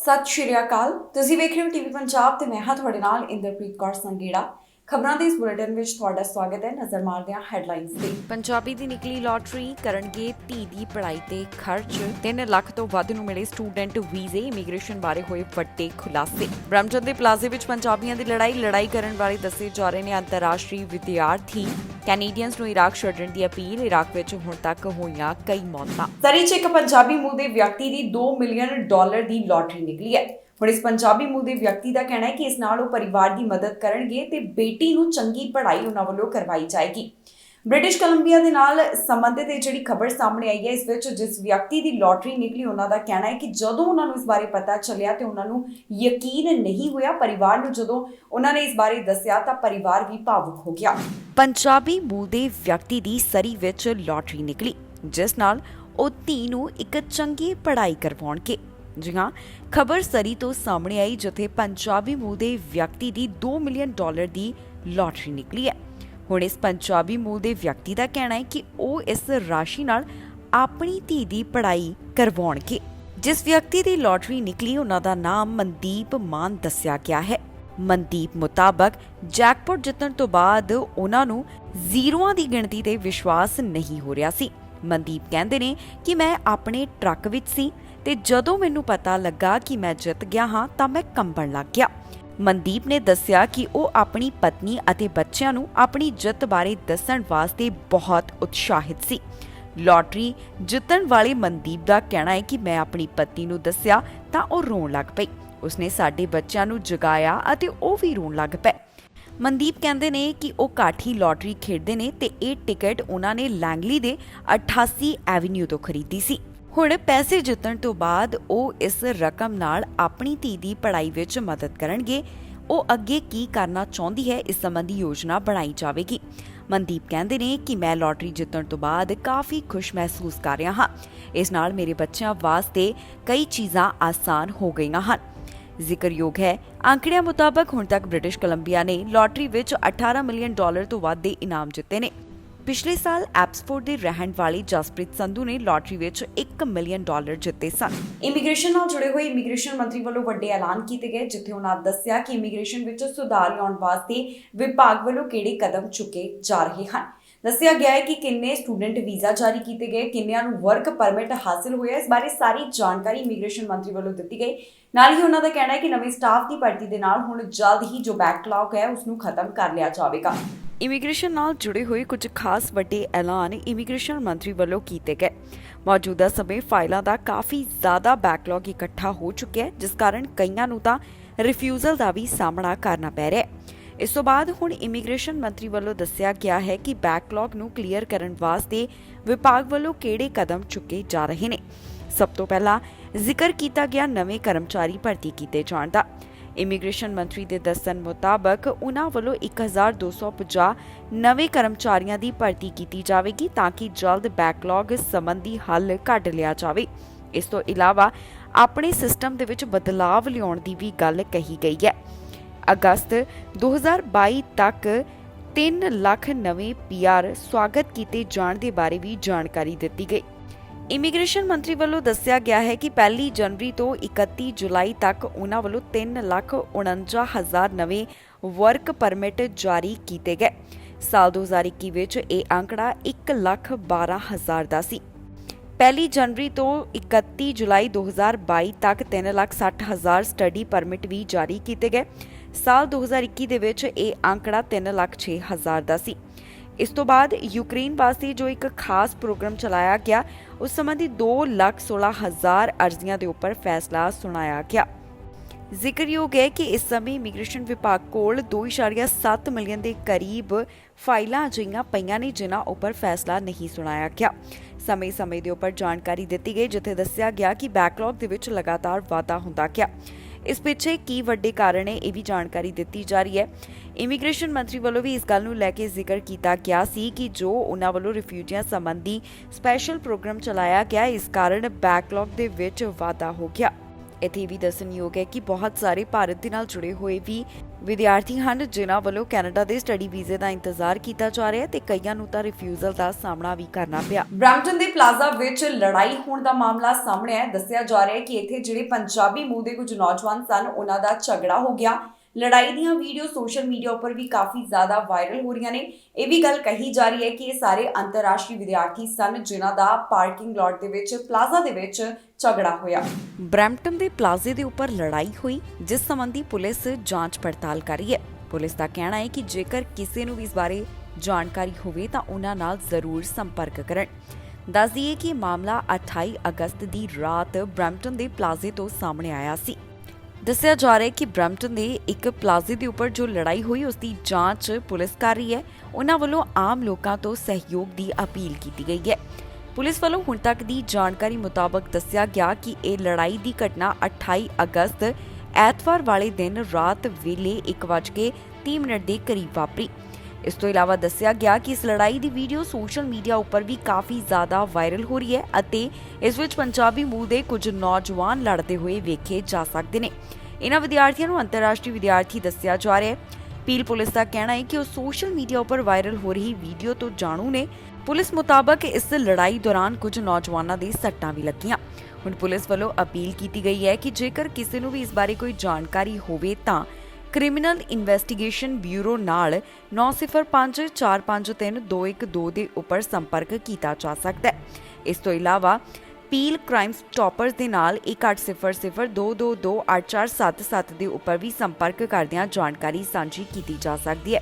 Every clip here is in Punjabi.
ਸਤਿ ਸ਼੍ਰੀ ਅਕਾਲ। ਤੁਸੀਂ ਵੇਖ ਰਹੇ ਹੋ ਟੀਵੀ ਪੰਜਾਬ ਤੇ ਮੈਂ ਹਾਂ ਤੁਹਾਡੇ ਨਾਲ ਇੰਦਰਪ੍ਰੀਤ ਕੌਰ ਸੰਗੇੜਾ। ਖਬਰਾਂ ਦੇ ਇਸ ਬੁਲੇਟਿਨ ਵਿੱਚ ਤੁਹਾਡਾ ਸਵਾਗਤ ਹੈ। ਨਜ਼ਰ ਮਾਰਦੇ ਹਾਂ ਹੈਡਲਾਈਨਸ ਤੇ। ਪੰਜਾਬੀ ਦੀ ਨਿਕਲੀ ਲਾਟਰੀ, ਕਰਨਗੇ ਧੀ ਦੀ ਪੜ੍ਹਾਈ ਤੇ ਖਰਚ। 3 ਲੱਖ ਤੋਂ ਵੱਧ ਨੂੰ ਮਿਲੇ ਸਟੂਡੈਂਟ ਵੀਜ਼ੇ। ਇਮੀਗ੍ਰੇਸ਼ਨ ਬਾਰੇ ਹੋਏ ਵੱਡੇ ਖੁਲਾਸੇ। ਬ੍ਰਹਮਚੰਦ ਦੇ ਪਲਾਜ਼ੇ ਵਿੱਚ ਪੰਜਾਬੀਆਂ ਦੀ ਲੜਾਈ ਕਰਨ ਵਾਲੇ ਦੱਸੇ ਜਾ ਰਹੇ ਨੇ ਅੰਤਰਰਾਸ਼ਟਰੀ ਵਿਦਿਆਰਥੀ। ਕੈਨੇਡੀਅਨਸ ਨੂੰ ਇਰਾਕ ਛੱਡਣ ਦੀ ਅਪੀਲ। ਇਰਾਕ ਵਿੱਚ ਹੁਣ ਤੱਕ ਹੋਈਆਂ ਕਈ ਮੌਤਾਂ। ਸਰੀ 'ਚ ਇੱਕ ਪੰਜਾਬੀ ਮੂਲ ਦੇ ਵਿਅਕਤੀ ਦੀ $2 ਮਿਲੀਅਨ ਦੀ ਲਾਟਰੀ ਨਿਕਲੀ ਹੈ। ਹੁਣ ਇਸ ਪੰਜਾਬੀ ਮੂਲ ਦੇ ਵਿਅਕਤੀ ਦਾ ਕਹਿਣਾ ਹੈ ਕਿ ਇਸ ਨਾਲ ਉਹ ਪਰਿਵਾਰ ਦੀ ਮਦਦ ਕਰਨਗੇ ਤੇ ਬੇਟੀ ਨੂੰ ਚੰਗੀ ਪੜ੍ਹਾਈ ਉਹਨਾਂ ਵੱਲੋਂ ਕਰਵਾਈ ਜਾਏਗੀ। ਬ੍ਰਿਟਿਸ਼ ਕੋਲੰਬੀਆ ਦੇ ਨਾਲ ਸੰਬੰਧਿਤ ਇਹ ਜਿਹੜੀ ਖਬਰ ਸਾਹਮਣੇ ਆਈ ਹੈ, ਇਸ ਵਿੱਚ ਜਿਸ ਵਿਅਕਤੀ ਦੀ ਲਾਟਰੀ ਨਿਕਲੀ ਉਹਨਾਂ ਦਾ ਕਹਿਣਾ ਹੈ ਕਿ ਜਦੋਂ ਉਹਨਾਂ ਨੂੰ ਇਸ ਬਾਰੇ ਪਤਾ ਚੱਲਿਆ ਤੇ ਉਹਨਾਂ ਨੂੰ ਯਕੀਨ ਨਹੀਂ ਹੋਇਆ। ਪਰਿਵਾਰ ਨੂੰ ਜਦੋਂ ਉਹਨਾਂ ਨੇ ਇਸ ਬਾਰੇ ਦੱਸਿਆ ਤਾਂ ਪਰਿਵਾਰ ਵੀ ਭਾਵੁਕ ਹੋ ਗਿਆ। ਪੰਜਾਬੀ ਮੂਲ ਦੇ ਵਿਅਕਤੀ ਦੀ ਸਰੀ ਵਿੱਚ ਲਾਟਰੀ ਨਿਕਲੀ, ਜਿਸ ਨਾਲ ਉਹ ਧੀ ਨੂੰ ਇੱਕ ਚੰਗੀ ਪੜ੍ਹਾਈ ਕਰਵਾਉਣਗੇ। ਜੀ ਹਾਂ, ਖਬਰ ਸਰੀ ਤੋਂ ਸਾਹਮਣੇ ਆਈ, ਜਿੱਥੇ ਪੰਜਾਬੀ ਮੂਲ ਦੇ ਵਿਅਕਤੀ ਦੀ $2 ਮਿਲੀਅਨ ਦੀ ਲਾਟਰੀ ਨਿਕਲੀ ਹੈ। ਹੁਣ ਇਸ ਪੰਜਾਬੀ ਮੂਲ ਦੇ ਵਿਅਕਤੀ ਦਾ ਕਹਿਣਾ ਹੈ ਕਿ ਉਹ ਇਸ ਰਾਸ਼ੀ ਨਾਲ ਆਪਣੀ ਧੀ ਦੀ ਪੜ੍ਹਾਈ ਕਰਵਾਉਣਗੇ। ਜਿਸ ਵਿਅਕਤੀ ਦੀ ਲਾਟਰੀ ਨਿਕਲੀ, ਉਹਨਾਂ ਦਾ ਨਾਮ ਮਨਦੀਪ ਮਾਨ ਦੱਸਿਆ ਗਿਆ ਹੈ। ਮਨਦੀਪ ਮੁਤਾਬਕ ਜੈਕਪਾਟ ਜਿੱਤਣ ਤੋਂ ਬਾਅਦ ਉਹਨਾਂ ਨੂੰ ਜ਼ੀਰੋਆਂ ਦੀ ਗਿਣਤੀ ਤੇ ਵਿਸ਼ਵਾਸ ਨਹੀਂ ਹੋ ਰਿਹਾ ਸੀ। ਮਨਦੀਪ ਕਹਿੰਦੇ ਨੇ ਕਿ ਮੈਂ ਆਪਣੇ ਟਰੱਕ ਵਿੱਚ ਸੀ ਤੇ ਜਦੋਂ ਮੈਨੂੰ ਪਤਾ ਲੱਗਾ ਕਿ ਮੈਂ ਜਿੱਤ ਗਿਆ ਹਾਂ ਤਾਂ ਮੈਂ ਕੰਬਣ ਲੱਗ ਗਿਆ। ਮਨਦੀਪ ਨੇ ਦੱਸਿਆ ਕਿ ਉਹ ਆਪਣੀ ਪਤਨੀ ਅਤੇ ਬੱਚਿਆਂ ਨੂੰ ਆਪਣੀ ਜਿੱਤ ਬਾਰੇ ਦੱਸਣ ਵਾਸਤੇ ਬਹੁਤ ਉਤਸ਼ਾਹਿਤ ਸੀ। ਲਾਟਰੀ ਜਿੱਤਣ ਵਾਲੇ ਮਨਦੀਪ ਦਾ ਕਹਿਣਾ ਹੈ ਕਿ ਮੈਂ ਆਪਣੀ ਪਤਨੀ ਨੂੰ ਦੱਸਿਆ ਤਾਂ ਉਹ ਰੋਣ ਲੱਗ ਪਈ। ਉਸਨੇ ਸਾਡੇ ਬੱਚਿਆਂ ਨੂੰ ਜਗਾਇਆ ਅਤੇ ਉਹ ਵੀ ਰੋਣ ਲੱਗ ਪਏ। ਮਨਦੀਪ ਕਹਿੰਦੇ ਨੇ ਕਿ ਉਹ ਕਾਠੀ ਲਾਟਰੀ ਖੇਡਦੇ ਨੇ ਤੇ ਇਹ ਟਿਕਟ ਉਹਨਾਂ ਨੇ ਲੈਂਗਲੀ ਦੇ 88 ਐਵੀਨਿਊ ਤੋਂ ਖਰੀਦੀ ਸੀ। ਹੁਣ ਪੈਸੇ ਜਿੱਤਣ ਤੋਂ ਬਾਅਦ ਉਹ ਇਸ ਰਕਮ ਨਾਲ ਆਪਣੀ ਧੀ ਦੀ ਪੜ੍ਹਾਈ ਵਿੱਚ ਮਦਦ ਕਰਨਗੇ। ਉਹ ਅੱਗੇ ਕੀ ਕਰਨਾ ਚਾਹੁੰਦੀ ਹੈ, ਇਸ ਸੰਬੰਧੀ ਯੋਜਨਾ ਬਣਾਈ ਜਾਵੇਗੀ। ਮਨਦੀਪ ਕਹਿੰਦੇ ਨੇ ਕਿ ਮੈਂ ਲਾਟਰੀ ਜਿੱਤਣ ਤੋਂ ਬਾਅਦ ਕਾਫੀ ਖੁਸ਼ ਮਹਿਸੂਸ ਕਰ ਰਿਹਾ ਹਾਂ। ਇਸ ਨਾਲ ਮੇਰੇ ਬੱਚਿਆਂ ਵਾਸਤੇ ਕਈ ਚੀਜ਼ਾਂ ਆਸਾਨ ਹੋ ਗਈਆਂ ਹਨ। ਜ਼ਿਕਰਯੋਗ ਹੈ, ਅੰਕੜਿਆਂ ਮੁਤਾਬਕ ਹੁਣ ਤੱਕ ਬ੍ਰਿਟਿਸ਼ ਕੋਲੰਬੀਆ ਨੇ ਲਾਟਰੀ ਵਿੱਚ $18 ਮਿਲੀਅਨ ਤੋਂ ਵੱਧ ਦੇ ਇਨਾਮ ਜਿੱਤੇ ਨੇ। ਪਿਛਲੇ ਸਾਲ ਐਪਸਫੋਰਡ ਦੇ ਰਹਿਣ ਵਾਲੀ ਜਸਪ੍ਰੀਤ ਸੰਧੂ ਨੇ ਲਾਟਰੀ ਵਿੱਚ $1 ਮਿਲੀਅਨ ਜਿੱਤੇ ਸਨ। ਇਮੀਗ੍ਰੇਸ਼ਨ ਨਾਲ ਜੁੜੇ ਹੋਏ ਇਮੀਗ੍ਰੇਸ਼ਨ ਮੰਤਰੀ ਵੱਲੋਂ ਵੱਡੇ ਐਲਾਨ ਕੀਤੇ ਗਏ, ਜਿੱਥੇ ਉਹਨਾਂ ਦੱਸਿਆ ਕਿ ਇਮੀਗ੍ਰੇਸ਼ਨ ਵਿੱਚ ਸੁਧਾਰ ਲਿਆਉਣ ਵਾਸਤੇ ਵਿਭਾਗ ਵੱਲੋਂ ਕਿਹੜੇ ਕਦਮ ਚੁੱਕੇ ਜਾ ਰਹੇ ਹਨ। ਦੱਸਿਆ ਗਿਆ ਹੈ ਕਿ ਕਿੰਨੇ ਸਟੂਡੈਂਟ ਵੀਜ਼ਾ ਜਾਰੀ ਕੀਤੇ ਗਏ, ਕਿੰਨਿਆਂ ਨੂੰ ਵਰਕ ਪਰਮਿਟ ਹਾਸਲ ਹੋਇਆ। ਇਸ ਬਾਰੇ ਸਾਰੀ ਜਾਣਕਾਰੀ ਇਮੀਗ੍ਰੇਸ਼ਨ ਮੰਤਰੀ ਵੱਲੋਂ ਦਿੱਤੀ ਗਈ। ਨਾਲ ਹੀ ਉਹਨਾਂ ਦਾ ਕਹਿਣਾ ਹੈ ਕਿ ਨਵੇਂ ਸਟਾਫ ਦੀ ਭਰਤੀ ਦੇ ਨਾਲ ਹੁਣ ਜਲਦ ਹੀ ਜੋ ਬੈਕਲੌਗ ਹੈ ਉਸ ਨੂੰ ਖਤਮ ਕਰ ਲਿਆ ਜਾਵੇਗਾ। ਇਮੀਗ੍ਰੇਸ਼ਨ ਨਾਲ ਜੁੜੇ ਹੋਏ ਕੁਝ ਖਾਸ ਵੱਡੇ ਐਲਾਨ ਇਮੀਗ੍ਰੇਸ਼ਨ ਮੰਤਰੀ ਵੱਲੋਂ ਕੀਤੇ ਗਏ। ਮੌਜੂਦਾ ਸਮੇਂ ਫਾਈਲਾਂ ਦਾ ਕਾਫੀ ਜ਼ਿਆਦਾ ਬੈਕਲੌਗ ਇਕੱਠਾ ਹੋ ਚੁੱਕਿਆ ਹੈ, ਜਿਸ ਕਾਰਨ ਕਈਆਂ ਨੂੰ ਤਾਂ ਰਿਫਿਊਜ਼ਲ ਦਾ ਵੀ ਸਾਹਮਣਾ ਕਰਨਾ ਪੈ ਰਿਹਾ ਹੈ। ਇਸ ਤੋਂ ਬਾਅਦ ਹੁਣ ਇਮੀਗ੍ਰੇਸ਼ਨ ਮੰਤਰੀ ਵੱਲੋਂ ਦੱਸਿਆ ਗਿਆ ਹੈ ਕਿ ਬੈਕਲੌਗ ਨੂੰ ਕਲੀਅਰ ਕਰਨ ਵਾਸਤੇ ਵਿਭਾਗ ਵੱਲੋਂ ਕਿਹੜੇ ਕਦਮ ਚੁੱਕੇ ਜਾ ਰਹੇ ਨੇ। ਸਭ ਤੋਂ ਪਹਿਲਾਂ ਜ਼ਿਕਰ ਕੀਤਾ ਗਿਆ ਨਵੇਂ ਕਰਮਚਾਰੀ ਭਰਤੀ ਕੀਤੇ ਜਾਣ ਦਾ। ਇਮੀਗ੍ਰੇਸ਼ਨ ਮੰਤਰੀ ਦੇ ਦੱਸਣ ਮੁਤਾਬਕ ਉਹਨਾਂ ਵੱਲੋਂ 1250 ਨਵੇਂ ਕਰਮਚਾਰੀਆਂ ਦੀ ਭਰਤੀ ਕੀਤੀ ਜਾਵੇਗੀ ਤਾਂ ਕਿ ਜਲਦ ਬੈਕਲੌਗ ਸੰਬੰਧੀ ਹੱਲ ਕੱਢ ਲਿਆ ਜਾਵੇ। ਇਸ ਤੋਂ ਇਲਾਵਾ ਆਪਣੇ ਸਿਸਟਮ ਦੇ ਵਿੱਚ ਬਦਲਾਵ ਲਿਆਉਣ ਦੀ ਵੀ ਗੱਲ ਕਹੀ ਗਈ ਹੈ। ਅਗਸਤ 2022 ਤੱਕ 3 ਲੱਖ ਨਵੇਂ PR ਸਵਾਗਤ ਕੀਤੇ ਜਾਣ ਦੇ ਬਾਰੇ ਵੀ ਜਾਣਕਾਰੀ ਦਿੱਤੀ ਗਈ। ਇਮੀਗ੍ਰੇਸ਼ਨ ਮੰਤਰੀ ਵੱਲੋਂ ਦੱਸਿਆ ਗਿਆ ਹੈ ਕਿ 1 ਜਨਵਰੀ ਤੋਂ 31 ਜੁਲਾਈ ਤੱਕ ਉਹਨਾਂ ਵੱਲੋਂ 3,49,000 ਨਵੇਂ ਵਰਕ ਪਰਮਿਟ ਜਾਰੀ ਕੀਤੇ ਗਏ। ਸਾਲ 2021 ਵਿੱਚ ਇਹ ਅੰਕੜਾ 1,12,000 ਦਾ ਸੀ। 1 ਜਨਵਰੀ ਤੋਂ 31 ਜੁਲਾਈ 2022 ਤੱਕ 3,60,000 ਸਟੱਡੀ ਪਰਮਿਟ ਵੀ ਜਾਰੀ ਕੀਤੇ ਗਏ। ਸਾਲ 2021 ਦੇ ਵਿੱਚ ਇਹ ਅੰਕੜਾ 3,06,000 ਦਾ ਸੀ। ਇਸ ਤੋਂ ਬਾਅਦ ਯੂਕਰੇਨ ਵਾਸਤੇ ਜੋ ਇੱਕ ਖਾਸ ਪ੍ਰੋਗਰਾਮ ਚਲਾਇਆ ਗਿਆ, ਉਸ ਸੰਬੰਧੀ 2,16,000 ਅਰਜ਼ੀਆਂ ਦੇ ਉੱਪਰ ਫੈਸਲਾ ਸੁਣਾਇਆ ਗਿਆ। ਜ਼ਿਕਰਯੋਗ ਹੈ ਕਿ ਇਸ ਸਮੇਂ ਇਮੀਗ੍ਰੇਸ਼ਨ ਵਿਭਾਗ ਕੋਲ 2.7 ਮਿਲੀਅਨ ਦੇ ਕਰੀਬ ਫਾਈਲਾਂ ਅਜਿਹੀਆਂ ਪਈਆਂ ਨੇ ਜਿਨ੍ਹਾਂ ਉੱਪਰ ਫੈਸਲਾ ਨਹੀਂ ਸੁਣਾਇਆ ਗਿਆ। ਸਮੇਂ-ਸਮੇਂ ਦੇ ਉੱਪਰ ਜਾਣਕਾਰੀ ਦਿੱਤੀ ਗਈ, ਜਿੱਥੇ ਦੱਸਿਆ ਗਿਆ ਕਿ ਬੈਕਲੌਗ ਦੇ ਵਿੱਚ ਲਗਾਤਾਰ ਵਾਧਾ ਹੁੰਦਾ ਗਿਆ। ਇਸ ਪਿੱਛੇ ਕੀ ਵੱਡੇ ਕਾਰਨ ਹੈ, ਇਹ ਵੀ ਜਾਣਕਾਰੀ ਦਿੱਤੀ ਜਾ ਰਹੀ ਹੈ। ਇਮੀਗ੍ਰੇਸ਼ਨ ਮੰਤਰੀ ਵੱਲੋਂ ਵੀ ਇਸ ਗੱਲ ਨੂੰ ਲੈ ਕੇ ਜ਼ਿਕਰ ਕੀਤਾ ਗਿਆ ਸੀ ਕਿ ਜੋ ਉਹਨਾਂ ਵੱਲੋਂ ਰਿਫਿਊਜੀਆਂ ਸੰਬੰਧੀ ਸਪੈਸ਼ਲ ਪ੍ਰੋਗਰਾਮ ਚਲਾਇਆ ਗਿਆ, ਇਸ ਕਾਰਨ ਬੈਕਲੌਗ ਦੇ ਵਿੱਚ ਵਾਧਾ ਹੋ ਗਿਆ। ਇੱਥੇ ਵੀ ਦੱਸਣਯੋਗ ਹੈ ਕਿ ਬਹੁਤ ਸਾਰੇ ਭਾਰਤ ਦੇ ਨਾਲ ਜੁੜੇ ਹੋਏ ਵੀ ਵਿਦਿਆਰਥੀ ਹਨ ਜਿਨ੍ਹਾਂ ਵੱਲੋਂ ਕੈਨੇਡਾ ਦੇ ਸਟੱਡੀ ਵੀਜ਼ੇ ਦਾ ਇੰਤਜ਼ਾਰ ਕੀਤਾ ਜਾ ਰਿਹਾ ਹੈ ਤੇ ਕਈਆਂ ਨੂੰ ਤਾਂ ਰਿਫਿਊਜ਼ਲ ਦਾ ਸਾਹਮਣਾ ਵੀ ਕਰਨਾ ਪਿਆ। ਬ੍ਰੈਂਪਟਨ ਦੇ ਪਲਾਜ਼ਾ ਵਿੱਚ ਲੜਾਈ ਹੋਣ ਦਾ ਮਾਮਲਾ ਸਾਹਮਣੇ ਆਇਆ। ਦੱਸਿਆ ਜਾ ਰਿਹਾ ਹੈ ਕਿ ਇੱਥੇ ਜਿਹੜੇ ਪੰਜਾਬੀ ਮੂਲ ਦੇ ਕੁਝ ਨੌਜਵਾਨ ਸਨ ਉਹਨਾਂ ਦਾ ਝਗੜਾ ਹੋ ਗਿਆ। ਲੜਾਈ ਦੀਆਂ ਵੀਡੀਓ ਸੋਸ਼ਲ ਮੀਡੀਆ ਉੱਪਰ ਵੀ ਕਾਫੀ ਜ਼ਿਆਦਾ ਵਾਇਰਲ ਹੋ ਰਹੀਆਂ ਨੇ। ਇਹ ਵੀ ਗੱਲ ਕਹੀ ਜਾ ਰਹੀ ਹੈ ਕਿ ਇਹ ਸਾਰੇ ਅੰਤਰਰਾਸ਼ਟਰੀ ਵਿਦਿਆਰਥੀ ਸਨ ਜਿਨ੍ਹਾਂ ਦਾ ਪਾਰਕਿੰਗ ਲਾਟ ਦੇ ਵਿੱਚ ਪਲਾਜ਼ਾ ਦੇ ਵਿੱਚ ਝਗੜਾ ਹੋਇਆ। ਬ੍ਰੈਂਪਟਨ ਦੇ ਪਲਾਜ਼ੇ ਦੇ ਉੱਪਰ ਲੜਾਈ ਹੋਈ ਜਿਸ ਸੰਬੰਧੀ ਪੁਲਿਸ ਜਾਂਚ ਪੜਤਾਲ ਕਰ ਰਹੀ ਹੈ। ਪੁਲਿਸ ਦਾ ਕਹਿਣਾ ਹੈ ਕਿ ਜੇਕਰ ਕਿਸੇ ਨੂੰ ਵੀ ਇਸ ਬਾਰੇ ਜਾਣਕਾਰੀ ਹੋਵੇ ਤਾਂ ਉਹਨਾਂ ਨਾਲ ਜ਼ਰੂਰ ਸੰਪਰਕ ਕਰਨ। ਦੱਸ ਦਈਏ ਕਿ ਇਹ ਮਾਮਲਾ 28 ਅਗਸਤ ਦੀ ਰਾਤ ਬ੍ਰੈਂਪਟਨ ਦੇ ਪਲਾਜ਼ੇ ਤੋਂ ਸਾਹਮਣੇ ਆਇਆ ਸੀ। ਦੱਸਿਆ ਜਾ ਰਿਹਾ ਹੈ ਕਿ ਬ੍ਰੈਂਪਟਨ ਦੇ ਇੱਕ ਪਲਾਜ਼ੇ ਦੇ ਉੱਪਰ ਜੋ ਲੜਾਈ ਹੋਈ ਉਸ ਦੀ ਜਾਂਚ ਪੁਲਿਸ ਕਰ ਰਹੀ ਹੈ। ਉਹਨਾਂ ਵੱਲੋਂ ਆਮ ਲੋਕਾਂ ਤੋਂ ਸਹਿਯੋਗ ਦੀ ਅਪੀਲ ਕੀਤੀ ਗਈ ਹੈ। ਪੁਲਿਸ ਵੱਲੋਂ ਹੁਣ ਤੱਕ ਦੀ ਜਾਣਕਾਰੀ ਮੁਤਾਬਕ ਦੱਸਿਆ ਗਿਆ ਕਿ ਇਹ ਲੜਾਈ ਦੀ ਘਟਨਾ 28 ਅਗਸਤ ਐਤਵਾਰ ਵਾਲੇ ਦਿਨ ਰਾਤ ਵੇਲੇ 1:30 ਦੇ ਕਰੀਬ ਵਾਪਰੀ। ਇਸ ਤੋਂ ਇਲਾਵਾ ਦੱਸਿਆ ਗਿਆ ਕਿ ਇਸ ਲੜਾਈ ਦੀ ਵੀਡੀਓ ਸੋਸ਼ਲ ਮੀਡੀਆ ਉੱਪਰ ਵੀ ਕਾਫੀ ਜ਼ਿਆਦਾ ਵਾਇਰਲ ਹੋ ਰਹੀ ਹੈ ਅਤੇ ਇਸ ਵਿੱਚ ਪੰਜਾਬੀ ਮੂਲ ਦੇ ਕੁਝ ਨੌਜਵਾਨ ਲੜਦੇ ਹੋਏ ਵੇਖੇ ਜਾ ਸਕਦੇ ਨੇ। ਇਹਨਾਂ ਵਿਦਿਆਰਥੀਆਂ ਨੂੰ ਅੰਤਰਰਾਸ਼ਟਰੀ ਵਿਦਿਆਰਥੀ ਦੱਸਿਆ ਜਾ ਰਿਹਾ ਹੈ। ਪੀਲ ਪੁਲਿਸ ਦਾ ਕਹਿਣਾ ਹੈ ਕਿ ਉਹ ਸੋਸ਼ਲ ਮੀਡੀਆ ਉੱਪਰ ਵਾਇਰਲ ਹੋ ਰਹੀ ਵੀਡੀਓ ਤੋਂ ਜਾਣੂ ਨੇ। ਪੁਲਿਸ ਮੁਤਾਬਕ ਇਸ ਲੜਾਈ ਦੌਰਾਨ ਕੁਝ ਨੌਜਵਾਨਾਂ ਦੇ ਸੱਟਾਂ ਵੀ ਲੱਗੀਆਂ। ਹੁਣ ਪੁਲਿਸ ਵੱਲੋਂ ਅਪੀਲ ਕੀਤੀ ਗਈ ਹੈ ਕਿ ਜੇਕਰ ਕਿਸੇ ਨੂੰ ਵੀ ਇਸ ਬਾਰੇ ਕੋਈ ਜਾਣਕਾਰੀ ਹੋਵੇ ਤਾਂ ਕ੍ਰਿਮੀਨਲ ਇਨਵੈਸਟੀਗੇਸ਼ਨ ਬਿਊਰੋ ਨਾਲ 9054532212 ਦੇ ਉੱਪਰ ਸੰਪਰਕ ਕੀਤਾ ਜਾ ਸਕਦਾ ਹੈ। ਇਸ ਤੋਂ ਇਲਾਵਾ ਪੀਲ ਕ੍ਰਾਈਮ ਸਟਾਪਰਸ ਦੇ ਨਾਲ 1800222847 ਦੇ ਉੱਪਰ ਵੀ ਸੰਪਰਕ ਕਰਦਿਆਂ ਜਾਣਕਾਰੀ ਸਾਂਝੀ ਕੀਤੀ ਜਾ ਸਕਦੀ ਹੈ।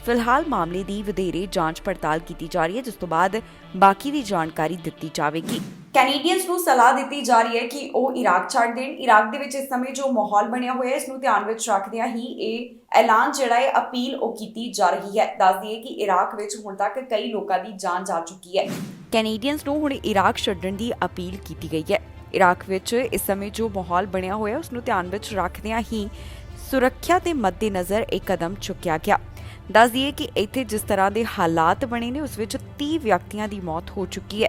ਫਿਲਹਾਲ ਮਾਮਲੇ ਦੀ ਵਧੇਰੇ ਜਾਂਚ ਪੜਤਾਲ ਕੀਤੀ ਜਾ ਰਹੀ ਹੈ ਜਿਸ ਤੋਂ ਬਾਅਦ ਬਾਕੀ ਦੀ ਜਾਣਕਾਰੀ ਦਿੱਤੀ ਜਾਵੇਗੀ। ਕੈਨੇਡੀਅਨਸ ਨੂੰ ਸਲਾਹ ਦਿੱਤੀ ਜਾ ਰਹੀ ਹੈ ਕਿ ਉਹ ਇਰਾਕ ਛੱਡ ਦੇਣ। ਇਰਾਕ ਦੇ ਵਿੱਚ ਇਸ ਸਮੇਂ ਜੋ ਮਾਹੌਲ ਬਣਿਆ ਹੋਇਆ ਹੈ ਇਸ ਨੂੰ ਧਿਆਨ ਵਿੱਚ ਰੱਖਦਿਆਂ ਹੀ ਇਹ ਐਲਾਨ ਜਿਹੜਾ ਹੈ ਅਪੀਲ ਉਹ ਕੀਤੀ ਜਾ ਰਹੀ ਹੈ। ਦੱਸ ਦਈਏ ਕਿ ਇਰਾਕ ਵਿੱਚ ਹੁਣ ਤੱਕ ਕਈ ਲੋਕਾਂ ਦੀ ਜਾਨ ਜਾ ਚੁੱਕੀ ਹੈ। ਕੈਨੇਡੀਅਨਸ ਨੂੰ ਹੁਣ ਇਰਾਕ ਛੱਡਣ ਦੀ ਅਪੀਲ ਕੀਤੀ ਗਈ ਹੈ। ਇਰਾਕ ਵਿੱਚ ਇਸ ਸਮੇਂ ਜੋ ਮਾਹੌਲ ਬਣਿਆ ਹੋਇਆ ਉਸ ਨੂੰ ਧਿਆਨ ਵਿੱਚ ਰੱਖਦਿਆਂ ਹੀ ਸੁਰੱਖਿਆ ਦੇ ਮੱਦੇਨਜ਼ਰ ਇਹ ਕਦਮ ਚੁੱਕਿਆ ਗਿਆ। ਦੱਸ ਦਈਏ ਕਿ ਇੱਥੇ ਜਿਸ ਤਰ੍ਹਾਂ ਦੇ ਹਾਲਾਤ ਬਣੇ ਨੇ ਉਸ ਵਿੱਚ 30 ਵਿਅਕਤੀਆਂ ਦੀ ਮੌਤ ਹੋ ਚੁੱਕੀ ਹੈ।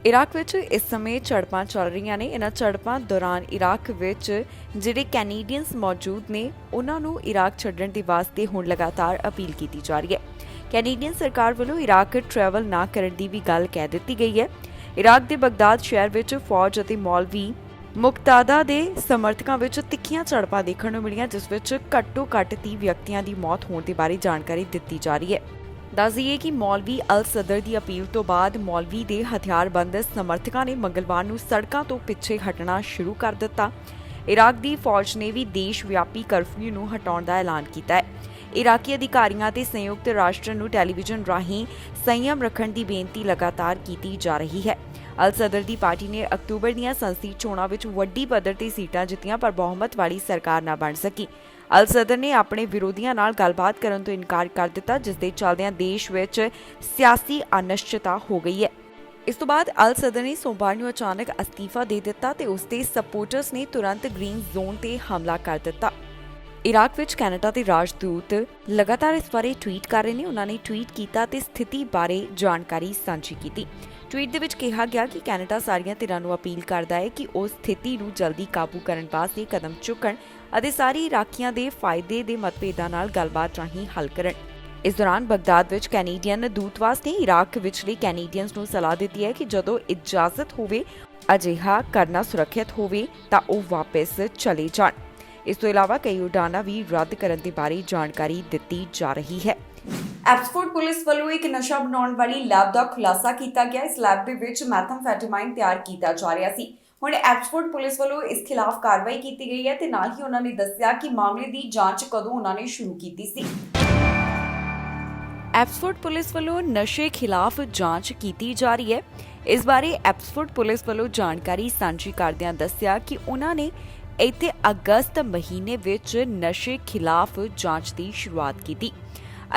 ਇਰਾਕ ਵਿੱਚ ਇਸ ਸਮੇਂ ਝੜਪਾਂ ਚੱਲ ਰਹੀਆਂ ਨੇ। ਇਹਨਾਂ ਝੜਪਾਂ ਦੌਰਾਨ ਇਰਾਕ ਵਿੱਚ ਜਿਹੜੇ ਕੈਨੇਡੀਅਨਸ ਮੌਜੂਦ ਨੇ ਉਹਨਾਂ ਨੂੰ ਇਰਾਕ ਛੱਡਣ ਦੇ ਵਾਸਤੇ ਹੁਣ ਲਗਾਤਾਰ ਅਪੀਲ ਕੀਤੀ ਜਾ ਰਹੀ ਹੈ। ਕੈਨੇਡੀਅਨ ਸਰਕਾਰ ਵੱਲੋਂ ਇਰਾਕ ਟਰੈਵਲ ਨਾ ਕਰਨ ਦੀ ਵੀ ਗੱਲ ਕਹਿ ਦਿੱਤੀ ਗਈ ਹੈ। ਇਰਾਕ ਦੇ ਬਗਦਾਦ ਸ਼ਹਿਰ ਵਿੱਚ ਫੌਜ ਅਤੇ ਮੌਲਵੀ ਮੁਕਤਾਦਾ ਦੇ ਸਮਰਥਕਾਂ ਵਿੱਚ ਤਿੱਖੀਆਂ ਝੜਪਾਂ ਦੇਖਣ ਨੂੰ ਮਿਲੀਆਂ ਜਿਸ ਵਿੱਚ ਘੱਟੋ-ਘੱਟ 30 ਵਿਅਕਤੀਆਂ ਦੀ ਮੌਤ ਹੋਣ ਦੇ ਬਾਰੇ ਜਾਣਕਾਰੀ ਦਿੱਤੀ ਜਾ ਰਹੀ ਹੈ। ਦੱਸ ਦਈਏ ਕਿ ਮੌਲਵੀ ਅਲ ਸਦਰ ਦੀ ਅਪੀਲ ਤੋਂ ਬਾਅਦ ਮੌਲਵੀ ਦੇ ਹਥਿਆਰਬੰਦ ਸਮਰਥਕਾਂ ਨੇ ਮੰਗਲਵਾਰ ਨੂੰ ਸੜਕਾਂ ਤੋਂ ਪਿੱਛੇ ਹਟਣਾ ਸ਼ੁਰੂ ਕਰ ਦਿੱਤਾ। ਇਰਾਕ ਦੀ ਫੌਜ ਨੇ ਵੀ ਦੇਸ਼ ਵਿਆਪੀ ਕਰਫਿਊ ਨੂੰ ਹਟਾਉਣ ਦਾ ਐਲਾਨ ਕੀਤਾ ਹੈ। ਇਰਾਕੀ ਅਧਿਕਾਰੀਆਂ ਤੇ ਸੰਯੁਕਤ ਰਾਸ਼ਟਰ ਨੂੰ ਟੈਲੀਵਿਜ਼ਨ ਰਾਹੀਂ ਸੰਯਮ ਰੱਖਣ ਦੀ ਬੇਨਤੀ ਲਗਾਤਾਰ ਕੀਤੀ ਜਾ ਰਹੀ ਹੈ। ਅਲ ਸਦਰ ਦੀ ਪਾਰਟੀ ਨੇ ਅਕਤੂਬਰ ਦੀਆਂ ਸੰਸਦੀ ਚੋਣਾਂ ਵਿੱਚ ਵੱਡੀ ਪੱਧਰ ਤੇ ਸੀਟਾਂ ਜਿੱਤੀਆਂ ਪਰ ਬਹੁਮਤ ਵਾਲੀ ਸਰਕਾਰ ਨਾ ਬਣ ਸਕੀ। ਅਲ ਸਦਰ ਨੇ ਆਪਣੇ ਵਿਰੋਧੀਆਂ ਨਾਲ ਗੱਲਬਾਤ ਕਰਨ ਤੋਂ ਇਨਕਾਰ ਕਰ ਦਿੱਤਾ ਜਿਸ ਦੇ ਚੱਲਦਿਆਂ ਦੇਸ਼ ਵਿੱਚ ਸਿਆਸੀ ਅਨਿਸ਼ਚਿਤਤਾ ਹੋ ਗਈ ਹੈ। ਇਸ ਤੋਂ ਬਾਅਦ ਅਲ ਸਦਰ ਨੇ ਸੋਮਵਾਰ ਨੂੰ ਅਚਾਨਕ ਅਸਤੀਫਾ ਦੇ ਦਿੱਤਾ ਤੇ ਉਸ ਦੇ ਸਪੋਰਟਰਸ ਨੇ ਤੁਰੰਤ ਗ੍ਰੀਨ ਜ਼ੋਨ ਤੇ ਹਮਲਾ ਕਰ ਦਿੱਤਾ। ਇਰਾਕ ਵਿੱਚ ਕੈਨੇਡਾ ਦੇ ਰਾਜਦੂਤ ਲਗਾਤਾਰ ਇਸ ਬਾਰੇ ਟਵੀਟ ਕਰ ਰਹੇ ਨੇ। ਉਹਨਾਂ ਨੇ ਟਵੀਟ ਕੀਤਾ ਤੇ ਸਥਿਤੀ ਬਾਰੇ ਜਾਣਕਾਰੀ ਸਾਂਝੀ ਕੀਤੀ। ਟਵੀਟ ਦੇ ਵਿੱਚ ਕਿਹਾ ਗਿਆ ਕਿ ਕੈਨੇਡਾ ਸਾਰੀਆਂ ਧਿਰਾਂ ਨੂੰ ਅਪੀਲ ਕਰਦਾ ਹੈ ਕਿ ਉਹ ਸਥਿਤੀ ਨੂੰ ਜਲਦੀ ਕਾਬੂ ਕਰਨ ਵਾਸਤੇ ਕਦਮ ਚੁੱਕਣ ਅਤੇ ਸਾਰੇ ਇਰਾਕੀਆਂ ਦੇ ਫਾਇਦੇ ਦੇ ਮਤਭੇਦਾਂ ਨਾਲ ਗੱਲਬਾਤ ਰਾਹੀਂ ਹੱਲ ਕਰਨ। ਇਸ ਦੌਰਾਨ ਬਗਦਾਦ ਵਿੱਚ ਕੈਨੇਡੀਅਨ ਦੂਤਵਾਸ ਨੇ ਇਰਾਕ ਵਿਚਲੇ ਕੈਨੇਡੀਅਨਸ ਨੂੰ ਸਲਾਹ ਦਿੱਤੀ ਹੈ ਕਿ ਜਦੋਂ ਇਜਾਜ਼ਤ ਹੋਵੇ ਅਜਿਹਾ ਕਰਨਾ ਸੁਰੱਖਿਅਤ ਹੋਵੇ ਤਾਂ ਉਹ ਵਾਪਸ ਚਲੇ ਜਾਣ। ਇਸ ਤੋਂ ਇਲਾਵਾ ਕਈ ਉਡਾਨਾਂ ਵੀ ਰੱਦ ਕਰਨ ਦੇ ਬਾਰੇ ਜਾਣਕਾਰੀ ਦਿੱਤੀ ਜਾ ਰਹੀ ਹੈ। ਐਪਸਫੋਰਡ ਪੁਲਿਸ ਵੱਲੋਂ ਇੱਕ ਨਸ਼ਾ ਬਣਾਉਣ ਵਾਲੀ ਲੈਬ ਦਾ ਖੁਲਾਸਾ ਕੀਤਾ ਗਿਆ। ਇਸ ਲੈਬ ਦੇ ਵਿੱਚ ਮੈਥਾਮਫੈਟਾਮਾਈਨ ਤਿਆਰ ਕੀਤਾ ਜਾ ਰਿਹਾ ਸੀ। ਹੁਣ ਐਪਸਫੋਰਡ ਪੁਲਿਸ ਵੱਲੋਂ ਇਸ ਖਿਲਾਫ ਕਾਰਵਾਈ ਕੀਤੀ ਗਈ ਹੈ ਤੇ ਨਾਲ ਹੀ ਉਹਨਾਂ ਨੇ ਦੱਸਿਆ ਕਿ ਮਾਮਲੇ ਦੀ ਜਾਂਚ ਕਦੋਂ ਉਹਨਾਂ ਨੇ ਸ਼ੁਰੂ ਕੀਤੀ ਸੀ। ਐਪਸਫੋਰਡ ਪੁਲਿਸ ਵੱਲੋਂ ਨਸ਼ੇ ਖਿਲਾਫ ਜਾਂਚ ਕੀਤੀ ਜਾ ਰਹੀ ਹੈ। ਇਸ ਬਾਰੇ ਐਪਸਫੋਰਡ ਪੁਲਿਸ ਵੱਲੋਂ ਜਾਣਕਾਰੀ ਸਾਂਝੀ ਕਰਦਿਆਂ ਦੱਸਿਆ ਕਿ ਉਹਨਾਂ ਨੇ ਇੱਥੇ ਅਗਸਤ ਮਹੀਨੇ ਵਿੱਚ ਨਸ਼ੇ ਖਿਲਾਫ ਜਾਂਚ ਦੀ ਸ਼ੁਰੂਆਤ ਕੀਤੀ।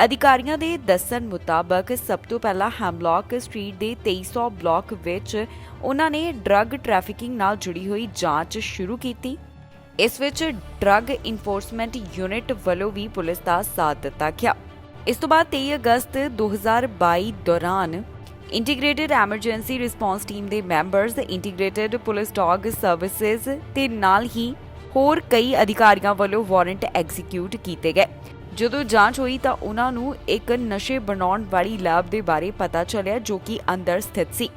ਅਧਿਕਾਰੀਆਂ ਦੇ ਦੱਸਣ ਮੁਤਾਬਕ ਸਭ ਤੋਂ ਪਹਿਲਾਂ ਹੈਮਲੌਕ ਸਟਰੀਟ ਦੇ 2300 ਬਲਾਕ ਵਿੱਚ ਉਹਨਾਂ ਨੇ ਡਰੱਗ ਟ੍ਰੈਫਿਕਿੰਗ ਨਾਲ ਜੁੜੀ ਹੋਈ ਜਾਂਚ ਸ਼ੁਰੂ ਕੀਤੀ। ਇਸ ਵਿੱਚ ਡਰੱਗ ਇਨਫੋਰਸਮੈਂਟ ਯੂਨਿਟ ਵੱਲੋਂ ਵੀ ਪੁਲਿਸ ਦਾ ਸਾਥ ਦਿੱਤਾ ਗਿਆ। ਇਸ ਤੋਂ ਬਾਅਦ 23 ਅਗਸਤ 2022 ਦੌਰਾਨ ਇੰਟੀਗ੍ਰੇਟਿਡ ਐਮਰਜੈਂਸੀ ਰਿਸਪੌਂਸ ਟੀਮ ਦੇ members, integrated police dog services ਤੇ ਨਾਲ ਹੀ ਹੋਰ ਕਈ ਅਧਿਕਾਰੀਆਂ ਵੱਲੋਂ ਵਾਰੰਟ ਐਗਜ਼ੀਕਿਊਟ ਕੀਤੇ ਗਏ। ਜਦੋਂ ਜਾਂਚ ਹੋਈ ਤਾਂ ਉਹਨਾਂ ਨੂੰ ਇੱਕ ਨਸ਼ੇ ਬਣਾਉਣ ਵਾਲੀ ਲੈਬ ਦੇ ਬਾਰੇ ਪਤਾ ਚੱਲਿਆ ਜੋ ਕਿ ਅੰਦਰ ਸਥਿਤ ਸੀ।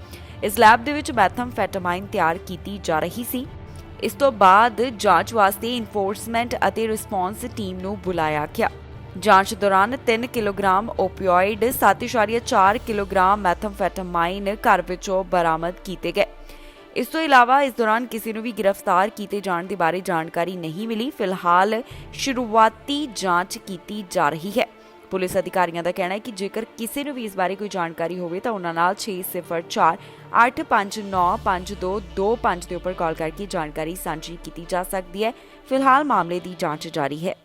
ਇਸ ਲੈਬ ਦੇ ਵਿੱਚ ਮੈਥਮਫੈਟਾਮਾਈਨ ਤਿਆਰ ਕੀਤੀ ਜਾ ਰਹੀ ਸੀ। ਇਸ ਤੋਂ ਬਾਅਦ ਜਾਂਚ ਵਾਸਤੇ ਇਨਫੋਰਸਮੈਂਟ ਅਤੇ ਰਿਸਪੌਂਸ ਟੀਮ ਨੂੰ ਬੁਲਾਇਆ ਗਿਆ। ਜਾਂਚ ਦੌਰਾਨ 3 ਕਿਲੋਗ੍ਰਾਮ ਓਪੀਓਇਡ, 7.4 ਕਿਲੋਗ੍ਰਾਮ ਮੈਥਮਫੈਟਾਮਾਈਨ ਘਰ ਵਿੱਚੋਂ ਬਰਾਮਦ ਕੀਤੇ ਗਏ। ਇਸ ਤੋਂ ਇਲਾਵਾ ਇਸ ਦੌਰਾਨ ਕਿਸੇ ਨੂੰ ਵੀ ਗ੍ਰਿਫਤਾਰ ਕੀਤੇ ਜਾਣ ਦੇ ਬਾਰੇ ਜਾਣਕਾਰੀ ਨਹੀਂ ਮਿਲੀ। ਫਿਲਹਾਲ ਸ਼ੁਰੂਆਤੀ ਜਾਂਚ ਕੀਤੀ ਜਾ ਰਹੀ ਹੈ। ਪੁਲਿਸ ਅਧਿਕਾਰੀਆਂ ਦਾ ਕਹਿਣਾ ਹੈ ਕਿ ਜੇਕਰ ਕਿਸੇ ਨੂੰ ਵੀ ਇਸ ਬਾਰੇ ਕੋਈ ਜਾਣਕਾਰੀ ਹੋਵੇ ਤਾਂ ਉਹਨਾਂ ਨਾਲ 604 859 5225 ਦੇ ਉੱਪਰ ਕਾਲ ਕਰਕੇ ਜਾਣਕਾਰੀ ਸਾਂਝੀ ਕੀਤੀ ਜਾ ਸਕਦੀ ਹੈ। ਫਿਲਹਾਲ ਮਾਮਲੇ ਦੀ ਜਾਂਚ ਜਾਰੀ ਹੈ।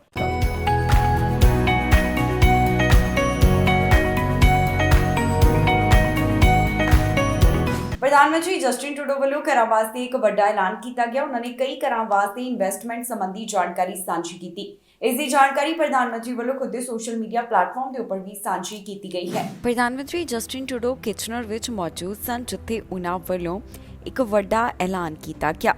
ਪ੍ਰਧਾਨ ਮੰਤਰੀ ਜਸਟਿਨ ਟਰੂਡੋ ਵੱਲੋਂ ਘਰਾਂ ਵਾਸਤੇ ਇੱਕ ਵੱਡਾ ਐਲਾਨ ਕੀਤਾ ਗਿਆ। ਉਹਨਾਂ ਨੇ ਕਈ ਘਰਾਂ ਵਾਸਤੇ ਇਨਵੈਸਟਮੈਂਟ ਸੰਬੰਧੀ ਜਾਣਕਾਰੀ ਸਾਂਝੀ ਕੀਤੀ। ਇਸ ਦੀ ਜਾਣਕਾਰੀ ਪ੍ਰਧਾਨ ਮੰਤਰੀ ਵੱਲੋਂ ਖੁਦ ਦੇ ਸੋਸ਼ਲ ਮੀਡੀਆ ਪਲੇਟਫਾਰਮ ਦੇ ਉੱਪਰ ਵੀ ਸਾਂਝੀ ਕੀਤੀ ਗਈ ਹੈ। ਪ੍ਰਧਾਨ ਮੰਤਰੀ ਜਸਟਿਨ ਟਰੂਡੋ ਕਿਚਨਰ ਵਿੱਚ ਮੌਜੂਦ ਸਨ, ਜਿੱਥੇ ਉਹਨਾਂ ਵੱਲੋਂ ਇੱਕ ਵੱਡਾ ਐਲਾਨ ਕੀਤਾ ਗਿਆ।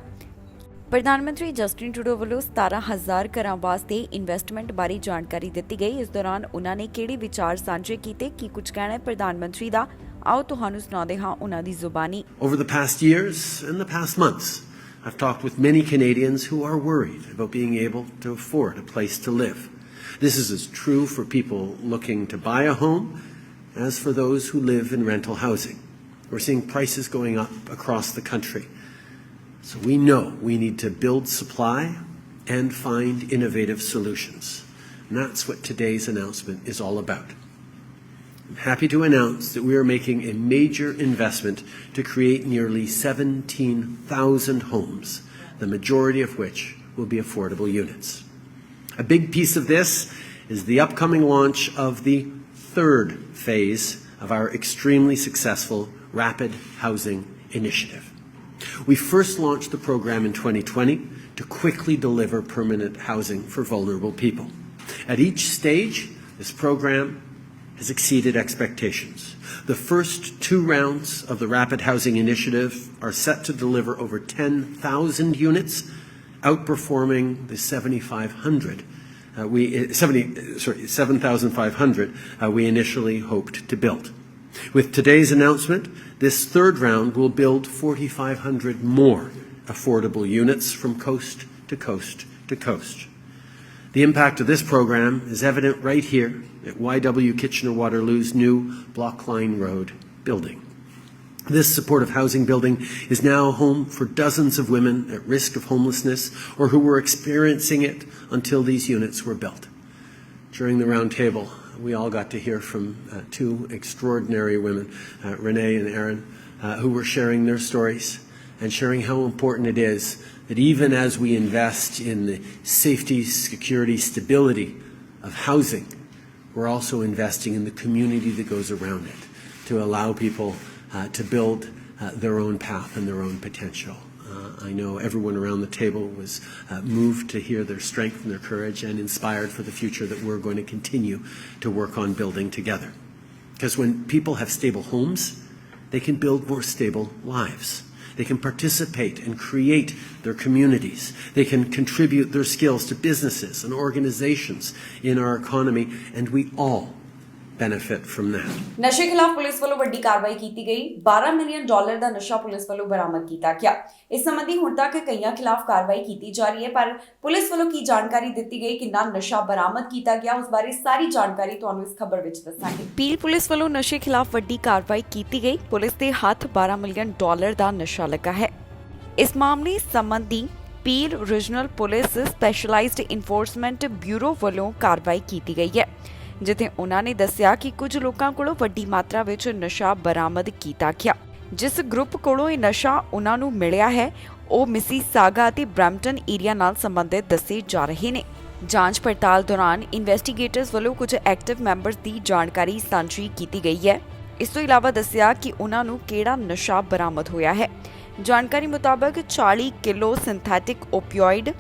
ਪ੍ਰਧਾਨ ਮੰਤਰੀ ਜਸਟਿਨ ਟਰੂਡੋ ਵੱਲੋਂ 17,000 ਘਰਾਂ ਵਾਸਤੇ ਇਨਵੈਸਟਮੈਂਟ ਬਾਰੇ ਜਾਣਕਾਰੀ ਦਿੱਤੀ ਗਈ। ਇਸ ਦੌਰਾਨ ਉਹਨਾਂ ਨੇ ਕਿਹੜੇ ਵਿਚਾਰ ਸਾਂਝੇ ਕੀਤੇ, ਕੀ ਕੁਝ ਕਹਿਣਾ ਹੈ ਪ੍ਰਧਾਨ ਮੰਤਰੀ ਦਾ, ਆਓ ਤੁਹਾਨੂੰ ਸੁਣਾਉਂਦੇ ਹਾਂ ਉਹਨਾਂ ਦੀ ਜ਼ੁਬਾਨੀ। Over the past years and the past months, I've talked with many Canadians who are worried about being able to afford a place to live. This is as true for people looking to buy a home as for those who live in rental housing. We're seeing prices going up across the country. So we know we need to build supply and find innovative solutions. And that's what today's announcement is all about. I'm happy to announce that we are making a major investment to create nearly 17,000 homes, the majority of which will be affordable units. A big piece of this is the upcoming launch of the third phase of our extremely successful Rapid Housing Initiative. We first launched the program in 2020 to quickly deliver permanent housing for vulnerable people. At each stage, this program has exceeded expectations. The first 2 rounds of the Rapid Housing Initiative are set to deliver over 10,000 units, outperforming the 7,500 we initially hoped to build. With today's announcement, this third round will build 4,500 more affordable units from coast to coast to coast. The impact of this program is evident right here at YW Kitchener-Waterloo's new Block Line Road building. This supportive housing building is now home for dozens of women at risk of homelessness or who were experiencing it until these units were built. During the round table, we all got to hear from 2 extraordinary women, Renee and Erin, who were sharing their stories and sharing how important it is that even as we invest in the safety, security, stability of housing, we're also investing in the community that goes around it to allow people to build their own path and their own potential. I know everyone around the table was moved to hear their strength and their courage and inspired for the future that we're going to continue to work on building together. Because when people have stable homes, they can build more stable lives. They can participate and create their communities. They can contribute their skills to businesses and organizations in our economy, and we all benefit from that. ਨਸ਼ੇ ਖਿਲਾਫ ਪੁਲਿਸ ਵੱਲੋਂ ਵੱਡੀ ਕਾਰਵਾਈ ਕੀਤੀ ਗਈ। $12 ਮਿਲੀਅਨ ਦਾ ਨਸ਼ਾ ਪੁਲਿਸ ਵੱਲੋਂ ਬਰਾਮਦ ਕੀਤਾ ਗਿਆ। ਇਸ ਸੰਬੰਧੀ ਹੁਣ ਤੱਕ ਕਈਆਂ ਖਿਲਾਫ ਕਾਰਵਾਈ ਕੀਤੀ ਜਾ ਰਹੀ ਹੈ, ਪਰ ਪੁਲਿਸ ਵੱਲੋਂ ਕੀ ਜਾਣਕਾਰੀ ਦਿੱਤੀ ਗਈ, ਕਿੰਨਾ ਨਸ਼ਾ ਬਰਾਮਦ ਕੀਤਾ ਗਿਆ, ਉਸ ਬਾਰੇ ਸਾਰੀ ਜਾਣਕਾਰੀ ਤੁਹਾਨੂੰ ਇਸ ਖਬਰ ਵਿੱਚ ਦੱਸਾਂਗੇ। ਪੀਲ ਪੁਲਿਸ ਵੱਲੋਂ ਨਸ਼ੇ ਖਿਲਾਫ ਵੱਡੀ ਕਾਰਵਾਈ ਕੀਤੀ ਗਈ। ਪੁਲਿਸ ਦੇ ਹੱਥ $12 ਮਿਲੀਅਨ ਦਾ ਨਸ਼ਾ ਲੱਗਾ ਹੈ। ਇਸ ਮਾਮਲੇ ਸੰਬੰਧੀ peel regional police specialised enforcement bureau ਵੱਲੋਂ ਕਾਰਵਾਈ ਕੀਤੀ ਗਈ ਹੈ, ਜਿੱਥੇ ਉਹਨਾਂ ਨੇ ਦੱਸਿਆ ਕਿ ਕੁਝ ਲੋਕਾਂ ਕੋਲੋਂ ਵੱਡੀ ਮਾਤਰਾ ਵਿੱਚ ਨਸ਼ਾ ਬਰਾਮਦ ਕੀਤਾ ਗਿਆ। ਜਿਸ ਗਰੁੱਪ ਕੋਲੋਂ ਇਹ ਨਸ਼ਾ ਉਹਨਾਂ ਨੂੰ ਮਿਲਿਆ ਹੈ ਉਹ ਮਿਸੀਸਾਗਾ ਅਤੇ ਬ੍ਰੈਂਪਟਨ ਏਰੀਆ ਨਾਲ ਸੰਬੰਧਿਤ ਦੱਸੇ ਜਾ ਰਹੇ ਨੇ। ਜਾਂਚ ਪੜਤਾਲ ਦੌਰਾਨ ਇਨਵੈਸਟੀਗੇਟਰਸ ਵੱਲੋਂ ਕੁਝ ਐਕਟਿਵ ਮੈਂਬਰਸ ਦੀ ਜਾਣਕਾਰੀ ਸਾਂਝੀ ਕੀਤੀ ਗਈ ਹੈ। ਇਸ ਤੋਂ ਇਲਾਵਾ ਦੱਸਿਆ ਕਿ ਉਹਨਾਂ ਨੂੰ ਕਿਹੜਾ ਨਸ਼ਾ ਬਰਾਮਦ ਹੋਇਆ ਹੈ। ਜਾਣਕਾਰੀ ਮੁਤਾਬਕ 40 kilo synthetic opioid,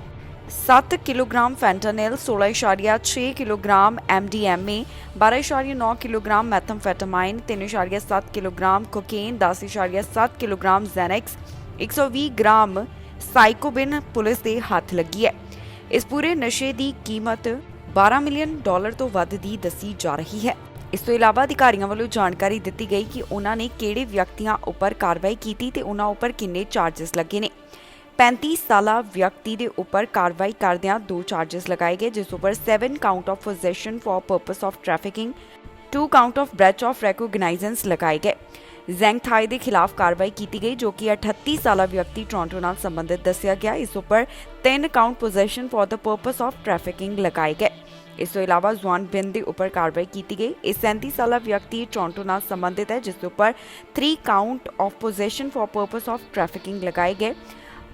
7 kilogram fentanyl, 16.6 kilogram MDMA, 12.9 kilogram methamphetamine, 3.7 kilogram cocaine, 10.7 kilogram Xanax, 120 gram psilocybin police ਦੇ ਹੱਥ ਲੱਗੀ ਹੈ। ਇਸ ਪੂਰੇ ਨਸ਼ੇ ਦੀ ਕੀਮਤ $12 ਮਿਲੀਅਨ ਤੋਂ ਵੱਧ ਦੀ ਦੱਸੀ ਜਾ ਰਹੀ ਹੈ। ਇਸ ਤੋਂ ਇਲਾਵਾ ਅਧਿਕਾਰੀਆਂ ਵੱਲੋਂ ਜਾਣਕਾਰੀ ਦਿੱਤੀ ਗਈ ਕਿ ਉਹਨਾਂ ਨੇ ਕਿਹੜੇ ਵਿਅਕਤੀਆਂ ਉੱਪਰ ਕਾਰਵਾਈ ਕੀਤੀ ਤੇ ਉਹਨਾਂ ਉੱਪਰ ਕਿੰਨੇ ਚਾਰजेस ਲੱਗੇ ਨੇ। 35 ਸਾਲਾ ਵਿਅਕਤੀ ਦੇ ਉੱਪਰ ਕਾਰਵਾਈ ਕਰਦਿਆਂ 2 ਚਾਰजेस ਲਗਾਏ ਗਏ, ਜਿਸ ਉੱਪਰ 7 count of possession for purpose of trafficking, 2 count of breach of recognizance ਲਗਾਏ ਗਏ। ਜ਼ੈਂਗਥਾਈ ਦੇ ਖਿਲਾਫ ਕਾਰਵਾਈ ਕੀਤੀ ਗਈ, ਜੋ ਕਿ 38 ਸਾਲਾ ਵਿਅਕਤੀ ਟੋਰਾਂਟੋ ਨਾਲ ਸੰਬੰਧਿਤ ਦੱਸਿਆ ਗਿਆ। ਇਸ ਉੱਪਰ 3 count possession for the purpose of trafficking ਲਗਾਏ ਗਏ। ਇਸ ਤੋਂ ਇਲਾਵਾ ਜ਼ੁਆਨ ਬਿਨ ਦੇ ਉੱਪਰ ਕਾਰਵਾਈ ਕੀਤੀ ਗਈ। ਇਹ 37 ਸਾਲਾ ਵਿਅਕਤੀ ਟੋਰਾਂਟੋ ਨਾਲ ਸੰਬੰਧਿਤ ਹੈ, ਜਿਸ ਦੇ ਉੱਪਰ 3 count of possession for purpose of trafficking ਲਗਾਏ ਗਏ।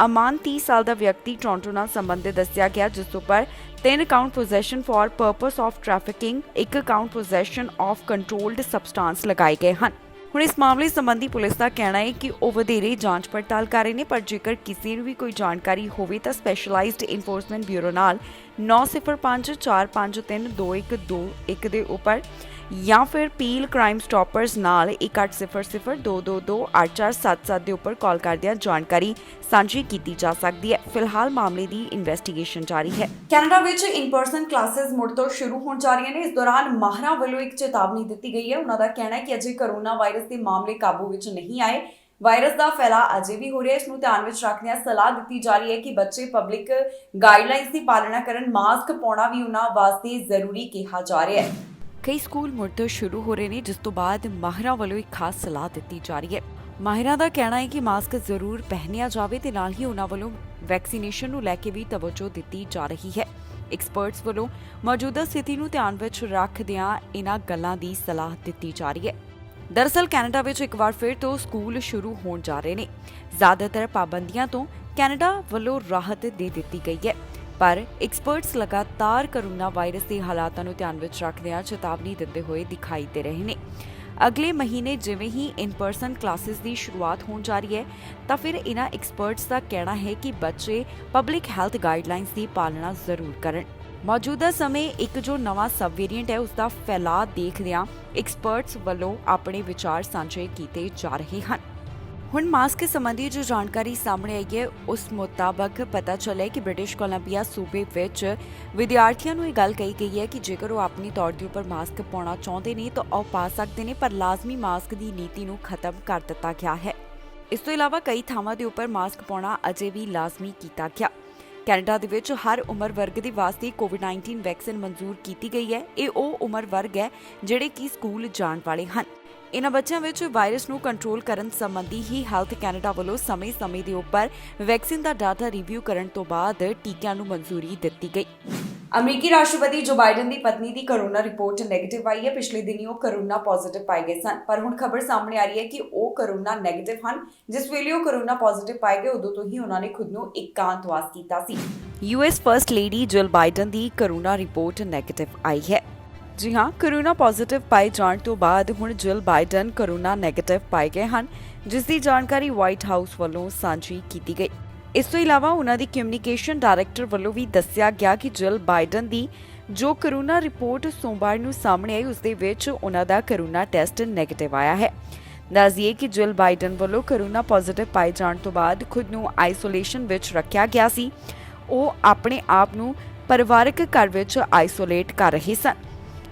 ਅਮਾਨ 30 ਸਾਲ ਦਾ ਵਿਅਕਤੀ ਟੋਰਾਂਟੋ ਨਾਲ ਸੰਬੰਧਿਤ ਦੱਸਿਆ ਗਿਆ, ਜਿਸ ਉੱਪਰ 3 count possession for purpose of trafficking, 1 count possession of controlled substance ਲਗਾਏ ਗਏ ਹਨ। ਹੁਣ ਇਸ ਮਾਮਲੇ ਸੰਬੰਧੀ ਪੁਲਿਸ ਦਾ ਕਹਿਣਾ ਹੈ ਕਿ ਉਹ ਵਧੇਰੇ ਜਾਂਚ ਪੜਤਾਲ ਕਰ ਰਹੇ ਨੇ, ਪਰ ਜੇਕਰ ਕਿਸੇ ਨੂੰ ਵੀ ਕੋਈ ਜਾਣਕਾਰੀ ਹੋਵੇ ਤਾਂ ਸਪੈਸ਼ਲਾਈਜ਼ਡ ਇਨਫੋਰਸਮੈਂਟ ਬਿਊਰੋ ਨਾਲ 9054532121 ਦੇ ਉੱਪਰ ਜਾਂ ਫਿਰ ਪੀਲ ਕ੍ਰਾਈਮ ਸਟਾਪਰਸ ਨਾਲ 1800222847 ਦੇ ਉੱਪਰ ਕਾਲ ਕਰਦਿਆਂ ਜਾਣਕਾਰੀ ਸਾਂਝੀ ਕੀਤੀ ਜਾ ਸਕਦੀ ਹੈ। ਫਿਲਹਾਲ ਮਾਮਲੇ ਦੀ ਇਨਵੈਸਟੀਗੇਸ਼ਨ ਜਾਰੀ ਹੈ। ਕੈਨੇਡਾ ਵਿੱਚ ਇਨ ਪਰਸਨ ਕਲਾਸਿਸ ਮੁੜ ਤੋਂ ਸ਼ੁਰੂ ਹੋਣ ਜਾ ਰਹੀਆਂ ਨੇ। ਇਸ ਦੌਰਾਨ ਮਾਹਰਾਂ ਵੱਲੋਂ ਇੱਕ ਚੇਤਾਵਨੀ ਦਿੱਤੀ ਗਈ ਹੈ। ਉਹਨਾਂ ਦਾ ਕਹਿਣਾ ਹੈ ਕਿ ਅਜੇ ਕੋਰੋਨਾ ਵਾਇਰਸ ਦੇ ਮਾਮਲੇ ਕਾਬੂ ਵਿੱਚ ਨਹੀਂ ਆਏ, ਵਾਇਰਸ ਦਾ ਫੈਲਾਅ ਅਜੇ ਵੀ ਹੋ ਰਿਹਾ ਹੈ। ਇਸ ਨੂੰ ਧਿਆਨ ਵਿੱਚ ਰੱਖਦਿਆਂ ਸਲਾਹ ਦਿੱਤੀ ਜਾ ਰਹੀ ਹੈ ਕਿ ਬੱਚੇ ਪਬਲਿਕ ਗਾਈਡਲਾਈਨਸ ਦੀ ਪਾਲਣਾ ਕਰਨ। ਮਾਸਕ ਪਾਉਣਾ ਵੀ ਉਹਨਾਂ ਵਾਸਤੇ ਜ਼ਰੂਰੀ ਕਿਹਾ ਜਾ ਰਿਹਾ ਹੈ। ਕਈ ਸਕੂਲ ਮੁੜ ਤੋਂ ਸ਼ੁਰੂ ਹੋ ਰਹੇ ਨੇ, ਜਿਸ ਤੋਂ ਬਾਅਦ ਮਾਹਿਰਾਂ ਵੱਲੋਂ ਇੱਕ ਖਾਸ ਸਲਾਹ ਦਿੱਤੀ ਜਾ ਰਹੀ ਹੈ। ਮਾਹਿਰਾਂ ਦਾ ਕਹਿਣਾ ਹੈ ਕਿ ਮਾਸਕ ਜ਼ਰੂਰ ਪਹਿਨਿਆ ਜਾਵੇ ਤੇ ਨਾਲ ਹੀ ਉਹਨਾਂ ਵੱਲੋਂ ਵੈਕਸੀਨੇਸ਼ਨ ਨੂੰ ਲੈ ਕੇ ਵੀ ਤਵੱਜੋ ਦਿੱਤੀ ਜਾ ਰਹੀ ਹੈ। ਐਕਸਪਰਟਸ ਵੱਲੋਂ ਮੌਜੂਦਾ ਸਥਿਤੀ ਨੂੰ ਧਿਆਨ ਵਿੱਚ ਰੱਖਦਿਆਂ ਇਹਨਾਂ ਗੱਲਾਂ ਦੀ ਸਲਾਹ ਦਿੱਤੀ ਜਾ ਰਹੀ ਹੈ। ਦਰਅਸਲ ਕੈਨੇਡਾ ਵਿੱਚ ਇੱਕ ਵਾਰ ਫਿਰ ਤੋਂ ਸਕੂਲ ਸ਼ੁਰੂ ਹੋਣ ਜਾ ਰਹੇ ਨੇ। ਜ਼ਿਆਦਾਤਰ ਪਾਬੰਦੀਆਂ ਤੋਂ ਕੈਨੇਡਾ ਵੱਲੋਂ ਰਾਹਤ ਦੇ ਦਿੱਤੀ ਗਈ ਹੈ, ਪਰ ਐਕਸਪਰਟਸ ਲਗਾਤਾਰ ਕੋਰੋਨਾ ਵਾਇਰਸ ਦੇ ਹਾਲਾਤਾਂ ਨੂੰ ਧਿਆਨ ਵਿੱਚ ਰੱਖਦਿਆਂ ਚੇਤਾਵਨੀ ਦਿੰਦੇ ਹੋਏ ਦਿਖਾਈ ਦੇ ਰਹੇ ਨੇ। ਅਗਲੇ ਮਹੀਨੇ ਜਿਵੇਂ ਹੀ ਇਨ ਪਰਸਨ ਕਲਾਸਿਸ ਦੀ ਸ਼ੁਰੂਆਤ ਹੋਣ ਜਾ ਰਹੀ ਹੈ, ਤਾਂ ਫਿਰ ਇਹਨਾਂ ਐਕਸਪਰਟਸ ਦਾ ਕਹਿਣਾ ਹੈ ਕਿ ਬੱਚੇ ਪਬਲਿਕ ਹੈਲਥ ਗਾਈਡਲਾਈਨਸ ਦੀ ਪਾਲਣਾ ਜ਼ਰੂਰ ਕਰਨ। ਮੌਜੂਦਾ ਸਮੇਂ ਇੱਕ ਜੋ ਨਵਾਂ ਸਬ ਵੇਰੀਐਂਟ ਹੈ, ਉਸ ਦਾ ਫੈਲਾਅ ਦੇਖਦਿਆਂ ਐਕਸਪਰਟਸ ਵੱਲੋਂ ਆਪਣੇ ਵਿਚਾਰ ਸਾਂਝੇ ਕੀਤੇ ਜਾ ਰਹੇ ਹਨ। ਹੁਣ ਮਾਸਕ ਸੰਬੰਧੀ ਜੋ ਜਾਣਕਾਰੀ ਸਾਹਮਣੇ ਆਈ ਹੈ, ਉਸ ਮੁਤਾਬਕ ਪਤਾ ਚੱਲਿਆ ਕਿ ਬ੍ਰਿਟਿਸ਼ ਕੋਲੰਬੀਆ ਸੂਬੇ ਵਿੱਚ ਵਿਦਿਆਰਥੀਆਂ ਨੂੰ ਇਹ ਗੱਲ ਕਹੀ ਗਈ ਹੈ ਕਿ ਜੇਕਰ ਉਹ ਆਪਣੀ ਤੌਰ ਦੇ ਉੱਪਰ ਮਾਸਕ ਪਾਉਣਾ ਚਾਹੁੰਦੇ ਨੇ ਤਾਂ ਉਹ ਪਾ ਸਕਦੇ ਨੇ, ਪਰ ਲਾਜ਼ਮੀ ਮਾਸਕ ਦੀ ਨੀਤੀ ਨੂੰ ਖਤਮ ਕਰ ਦਿੱਤਾ ਗਿਆ ਹੈ। ਇਸ ਤੋਂ ਇਲਾਵਾ ਕਈ ਥਾਵਾਂ ਦੇ ਉੱਪਰ ਮਾਸਕ ਪਾਉਣਾ ਅਜੇ ਵੀ ਲਾਜ਼ਮੀ ਕੀਤਾ ਗਿਆ। ਕੈਨੇਡਾ ਦੇ ਵਿੱਚ ਹਰ ਉਮਰ ਵਰਗ ਦੇ ਵਾਸਤੇ ਕੋਵਿਡ-19 ਵੈਕਸੀਨ ਮਨਜ਼ੂਰ ਕੀਤੀ ਗਈ ਹੈ। ਇਹ ਉਹ ਉਮਰ ਵਰਗ ਹੈ ਜਿਹੜੇ ਕਿ ਸਕੂਲ ਜਾਣ ਵਾਲੇ ਹਨ। ਇਨ੍ਹਾਂ ਬੱਚਿਆਂ ਵਿੱਚ ਵਾਇਰਸ ਨੂੰ ਕੰਟਰੋਲ ਕਰਨ ਸੰਬੰਧੀ ਹੀ ਹੈਲਥ ਕੈਨੇਡਾ ਵੱਲੋਂ ਸਮੇਂ-ਸਮੇਂ ਦੇ ਉੱਪਰ ਵੈਕਸੀਨ ਦਾ ਡਾਟਾ ਰਿਵਿਊ ਕਰਨ ਤੋਂ ਬਾਅਦ ਟੀਕਿਆਂ ਨੂੰ ਮਨਜ਼ੂਰੀ ਦਿੱਤੀ ਗਈ। ਅਮਰੀਕੀ ਰਾਸ਼ਟਰਪਤੀ ਜੋ ਬਾਈਡਨ ਦੀ ਪਤਨੀ ਦੀ ਕੋਰੋਨਾ ਰਿਪੋਰਟ ਨੈਗੇਟਿਵ ਆਈ ਹੈ। ਪਿਛਲੇ ਦਿਨੀ ਉਹ ਕੋਰੋਨਾ ਪੋਜ਼ਿਟਿਵ ਪਾਏ ਗਏ ਸਨ, ਪਰ ਹੁਣ ਖਬਰ ਸਾਹਮਣੇ ਆ ਰਹੀ ਹੈ ਕਿ ਉਹ ਕੋਰੋਨਾ ਨੈਗੇਟਿਵ ਹਨ। ਜਿਸ ਵੇਲੇ ਉਹ ਕੋਰੋਨਾ ਪੋਜ਼ਿਟਿਵ ਪਾਏ ਗਏ, ਉਦੋਂ ਤੋਂ ਹੀ ਉਹਨਾਂ ਨੇ ਖੁਦ ਨੂੰ ਇਕਾਂਤਵਾਸ ਕੀਤਾ ਸੀ। ਯੂਐਸ ਫਰਸਟ ਲੇਡੀ ਜਿਲ ਬਾਈਡਨ ਦੀ ਕੋਰੋਨਾ ਰਿਪੋਰਟ ਨੈਗੇਟਿਵ ਆਈ ਹੈ। ਜੀ ਹਾਂ, ਕੋਰੋਨਾ ਪੋਜ਼ਿਟਿਵ ਪਾਏ ਜਾਣ ਤੋਂ ਬਾਅਦ ਹੁਣ ਜਿਲ ਬਾਈਡਨ ਕੋਰੋਨਾ ਨੈਗੇਟਿਵ ਪਾਏ ਗਏ ਹਨ, ਜਿਸ ਦੀ ਜਾਣਕਾਰੀ ਵਾਈਟ ਹਾਊਸ ਵੱਲੋਂ ਸਾਂਝੀ ਕੀਤੀ ਗਈ। ਇਸ ਤੋਂ ਇਲਾਵਾ ਉਹਨਾਂ ਦੀ ਕਮਿਊਨੀਕੇਸ਼ਨ ਡਾਇਰੈਕਟਰ ਵੱਲੋਂ ਵੀ ਦੱਸਿਆ ਗਿਆ ਕਿ ਜਿਲ ਬਾਈਡਨ ਦੀ ਜੋ ਕੋਰੋਨਾ ਰਿਪੋਰਟ ਸੋਮਵਾਰ ਨੂੰ ਸਾਹਮਣੇ ਆਈ, ਉਸ ਦੇ ਵਿੱਚ ਉਹਨਾਂ ਦਾ ਕੋਰੋਨਾ ਟੈਸਟ ਨੈਗੇਟਿਵ ਆਇਆ ਹੈ। ਦੱਸ ਦਈਏ ਕਿ ਜਿਲ ਬਾਈਡਨ ਵੱਲੋਂ ਕੋਰੋਨਾ ਪੋਜ਼ਿਟਿਵ ਪਾਏ ਜਾਣ ਤੋਂ ਬਾਅਦ ਖੁਦ ਨੂੰ ਆਈਸੋਲੇਸ਼ਨ ਵਿੱਚ ਰੱਖਿਆ ਗਿਆ ਸੀ। ਉਹ ਆਪਣੇ ਆਪ ਨੂੰ ਪਰਿਵਾਰਕ ਘਰ ਵਿੱਚ ਆਈਸੋਲੇਟ ਕਰ ਰਹੇ ਸਨ।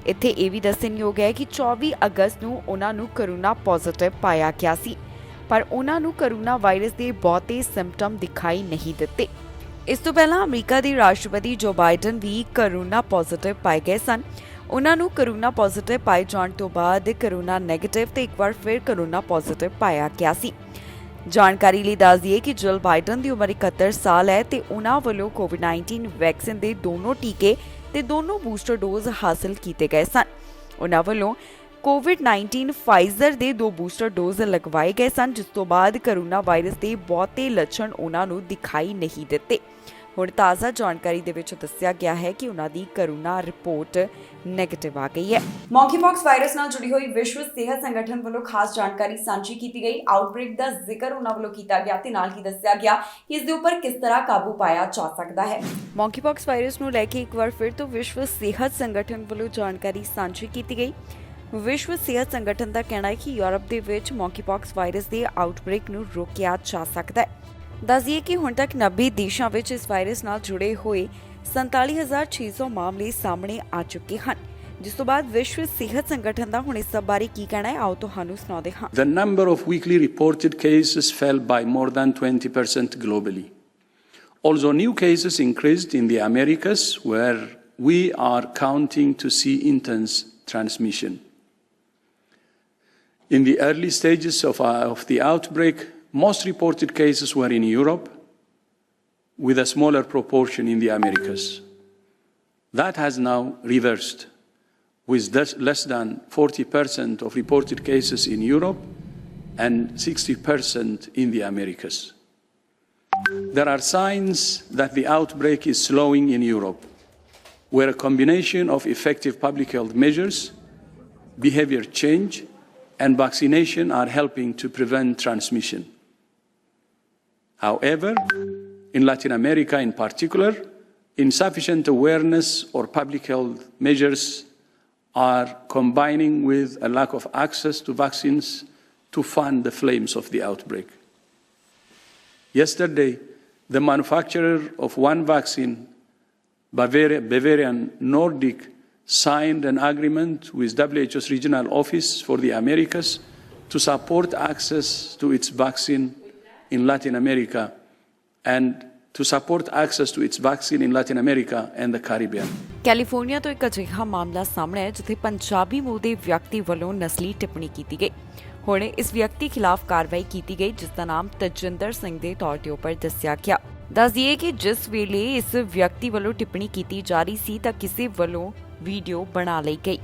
ਇੱਥੇ ਇਹ ਵੀ ਦੱਸਣਯੋਗ ਹੈ ਕਿ 24 ਅਗਸਤ ਨੂੰ ਉਹਨਾਂ ਨੂੰ ਕੋਰੋਨਾ ਪੋਜ਼ਿਟਿਵ ਪਾਇਆ ਗਿਆ ਸੀ, ਪਰ ਉਹਨਾਂ ਨੂੰ ਕੋਰੋਨਾ ਵਾਇਰਸ ਦੇ ਬਹੁਤੇ ਸਿੰਪਟਮ ਦਿਖਾਈ ਨਹੀਂ ਦਿੱਤੇ। ਇਸ ਤੋਂ ਪਹਿਲਾਂ ਅਮਰੀਕਾ ਦੇ ਰਾਸ਼ਟਰਪਤੀ ਜੋ ਬਾਈਡਨ ਵੀ ਕੋਰੋਨਾ ਪੋਜ਼ਿਟਿਵ ਪਾਏ ਗਏ ਸਨ। ਉਹਨਾਂ ਨੂੰ ਕੋਰੋਨਾ ਪੋਜ਼ਿਟਿਵ ਪਾਏ ਜਾਣ ਤੋਂ ਬਾਅਦ ਕੋਰੋਨਾ ਨੈਗੇਟਿਵ ਤੇ ਇੱਕ ਵਾਰ ਫਿਰ ਕੋਰੋਨਾ ਪੋਜ਼ਿਟਿਵ ਪਾਇਆ ਗਿਆ ਸੀ। ਜਾਣਕਾਰੀ ਲਈ ਦੱਸ ਦਈਏ ਕਿ ਜਿਲ ਬਾਈਡਨ ਦੀ ਉਮਰ 71 ਸਾਲ ਹੈ ਤੇ ਉਹਨਾਂ ਵੱਲੋਂ ਕੋਵਿਡ-19 ਵੈਕਸੀਨ ਦੇ ਦੋਨੋਂ ਟੀਕੇ ਤੇ ਦੋਨੋਂ ਬੂਸਟਰ ਡੋਜ਼ ਹਾਸਲ ਕੀਤੇ ਗਏ ਸਨ। ਉਹਨਾਂ ਵੱਲੋਂ ਕੋਵਿਡ-19 ਫਾਈਜ਼ਰ ਦੇ 2 ਬੂਸਟਰ ਡੋਜ਼ ਲਗਵਾਏ ਗਏ ਸਨ, ਜਿਸ ਤੋਂ ਬਾਅਦ ਕੋਰੋਨਾ ਵਾਇਰਸ ਦੇ ਬਹੁਤੇ ਲੱਛਣ ਉਹਨਾਂ ਨੂੰ ਦਿਖਾਈ ਨਹੀਂ ਦਿੱਤੇ। ਹੁਣ ਤਾਜ਼ਾ ਜਾਣਕਾਰੀ ਦੇ ਵਿੱਚ ਦੱਸਿਆ ਗਿਆ ਹੈ ਕਿ ਉਹਨਾਂ ਦੀ ਕਰੋਨਾ ਰਿਪੋਰਟ ਨੈਗੇਟਿਵ ਆ ਗਈ ਹੈ। ਮੌਂਕੀਪੌਕਸ ਵਾਇਰਸ ਨਾਲ ਜੁੜੀ ਹੋਈ ਵਿਸ਼ਵ ਸਿਹਤ ਸੰਗਠਨ ਵੱਲੋਂ ਖਾਸ ਜਾਣਕਾਰੀ ਸਾਂਝੀ ਕੀਤੀ ਗਈ। ਆਊਟਬ੍ਰੇਕ ਦਾ ਜ਼ਿਕਰ ਉਹਨਾਂ ਵੱਲੋਂ ਕੀਤਾ ਗਿਆ ਤੇ ਨਾਲ ਹੀ ਦੱਸਿਆ ਗਿਆ ਕਿ ਇਸ ਦੇ ਉੱਪਰ ਕਿਸ ਤਰ੍ਹਾਂ ਕਾਬੂ ਪਾਇਆ ਜਾ ਸਕਦਾ ਹੈ। ਮੌਂਕੀਪੌਕਸ ਵਾਇਰਸ ਨੂੰ ਲੈ ਕੇ ਇੱਕ ਵਾਰ ਫਿਰ ਤੋਂ ਵਿਸ਼ਵ ਸਿਹਤ ਸੰਗਠਨ ਵੱਲੋਂ ਜਾਣਕਾਰੀ ਸਾਂਝੀ ਕੀਤੀ ਗਈ। ਵਿਸ਼ਵ ਸਿਹਤ ਸੰਗਠਨ ਦਾ ਕਹਿਣਾ ਹੈ ਕਿ ਯੂਰਪ ਦੇ ਵਿੱਚ ਮੌਂਕੀਪੌਕਸ ਵਾਇਰਸ ਦੇ ਆਊਟਬ੍ਰੇਕ ਨੂੰ ਰੋਕਿਆ ਜਾ ਸਕਦਾ ਹੈ। ਦੱਸਿਏ ਕਿ ਹੁਣ ਤੱਕ 90 ਦੇਸ਼ਾਂ ਵਿੱਚ ਇਸ ਵਾਇਰਸ ਨਾਲ ਜੁੜੇ ਹੋਏ 47,600 ਮਾਮਲੇ ਸਾਹਮਣੇ ਆ ਚੁੱਕੇ ਹਨ। ਜਿਸ ਤੋਂ ਬਾਅਦ ਵਿਸ਼ਵ ਸਿਹਤ ਸੰਗਠਨ ਦਾ ਹੁਣ ਇਸ ਸਭ ਬਾਰੇ ਕੀ ਕਹਿਣਾ ਹੈ, ਆਓ ਤੁਹਾਨੂੰ ਸੁਣਾਉਂਦੇ ਹਾਂ। The number of weekly reported cases fell by more than 20% globally. Although new cases increased in the Americas, where we are counting to see intense transmission. In the early stages of the outbreak, most reported cases were in Europe, with a smaller proportion in the Americas. That has now reversed, with less than 40% of reported cases in Europe and 60% in the Americas. There are signs that the outbreak is slowing in Europe, where a combination of effective public health measures, behavior change, and vaccination are helping to prevent transmission. However, in Latin America in particular, insufficient awareness or public health measures are combining with a lack of access to vaccines to fan the flames of the outbreak. Yesterday, the manufacturer of one vaccine, Bavarian Nordic, signed an agreement with WHO's regional office for the Americas to support access to its vaccine in Latin America and to support access to its vaccine in Latin America and the Caribbean. California ਤੋਂ ਇੱਕ ਅਜਿਹਾ ਮਾਮਲਾ ਸਾਹਮਣੇ ਆਇਆ ਜਿੱਥੇ ਪੰਜਾਬੀ ਮੂਲ ਦੇ ਵਿਅਕਤੀ ਵੱਲੋਂ ਨਸਲੀ ਟਿੱਪਣੀ ਕੀਤੀ ਗਈ। ਹੁਣ ਇਸ ਵਿਅਕਤੀ ਖਿਲਾਫ ਕਾਰਵਾਈ ਕੀਤੀ ਗਈ, ਜਿਸ ਦਾ ਨਾਮ ਤਜਿੰਦਰ ਸਿੰਘ ਦੇ ਤੌਰ ਤੇ ਉੱਪਰ ਦੱਸਿਆ ਗਿਆ। ਦੱਸ ਦਈਏ ਕਿ ਜਿਸ ਵੇਲੇ ਇਸ ਵਿਅਕਤੀ ਵੱਲੋਂ ਟਿੱਪਣੀ ਕੀਤੀ ਜਾ ਰਹੀ ਸੀ ਤਾਂ ਕਿਸੇ ਵੱਲੋਂ ਵੀਡੀਓ ਬਣਾ ਲਈ ਗਈ।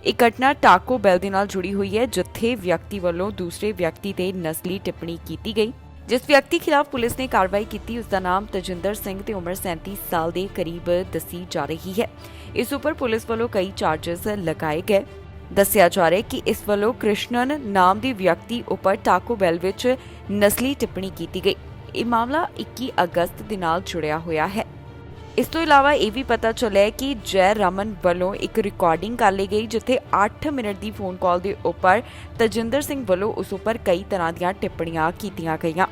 ਇਹ ਘਟਨਾ ਟਾਕੋ ਬੈਲ ਦੇ ਨਾਲ ਜੁੜੀ ਹੋਈ ਹੈ, ਜਿੱਥੇ ਵਿਅਕਤੀ ਵੱਲੋਂ ਦੂਸਰੇ ਵਿਅਕਤੀ ਤੇ ਨਸਲੀ ਟਿੱਪਣੀ ਕੀਤੀ ਗਈ। ਜਿਸ ਵਿਅਕਤੀ ਖਿਲਾਫ ਪੁਲਿਸ ਨੇ ਕਾਰਵਾਈ ਕੀਤੀ ਉਸ ਦਾ ਨਾਮ ਤਜਿੰਦਰ ਸਿੰਘ ਤੇ ਉਮਰ 37 ਸਾਲ ਦੇ ਕਰੀਬ ਦੱਸੀ ਜਾ ਰਹੀ ਹੈ। ਇਸ ਉੱਪਰ ਪੁਲਿਸ ਵੱਲੋਂ ਕਈ ਚਾਰजेस ਲਗਾਏ ਗਏ। ਦੱਸਿਆ ਜਾ ਰਿਹਾ ਹੈ ਕਿ ਇਸ ਵੱਲੋਂ ਕ੍ਰਿਸ਼ਨਨ ਨਾਮ ਦੇ ਵਿਅਕਤੀ ਉੱਪਰ ਟਾਕੋ ਬੈਲ ਵਿੱਚ ਨਸਲੀ ਟਿੱਪਣੀ ਕੀਤੀ ਗਈ। ਇਹ ਮਾਮਲਾ 21 ਅਗਸਤ ਦੇ ਨਾਲ ਜੁੜਿਆ ਹੋਇਆ ਹੈ। ਇਸ ਤੋਂ ਇਲਾਵਾ ਇਹ ਵੀ ਪਤਾ ਚੱਲਿਆ ਕਿ ਜੈ ਰਮਨ ਵੱਲੋਂ ਇੱਕ ਰਿਕਾਰਡਿੰਗ ਕਰ ਲਈ ਗਈ, ਜਿੱਥੇ 8 ਮਿੰਟ ਦੀ ਫੋਨ ਕਾਲ ਦੇ ਉੱਪਰ ਤਜਿੰਦਰ ਸਿੰਘ ਵੱਲੋਂ ਉਸ ਉੱਪਰ ਕਈ ਤਰ੍ਹਾਂ ਦੀਆਂ ਟਿੱਪਣੀਆਂ ਕੀਤੀਆਂ ਗਈਆਂ।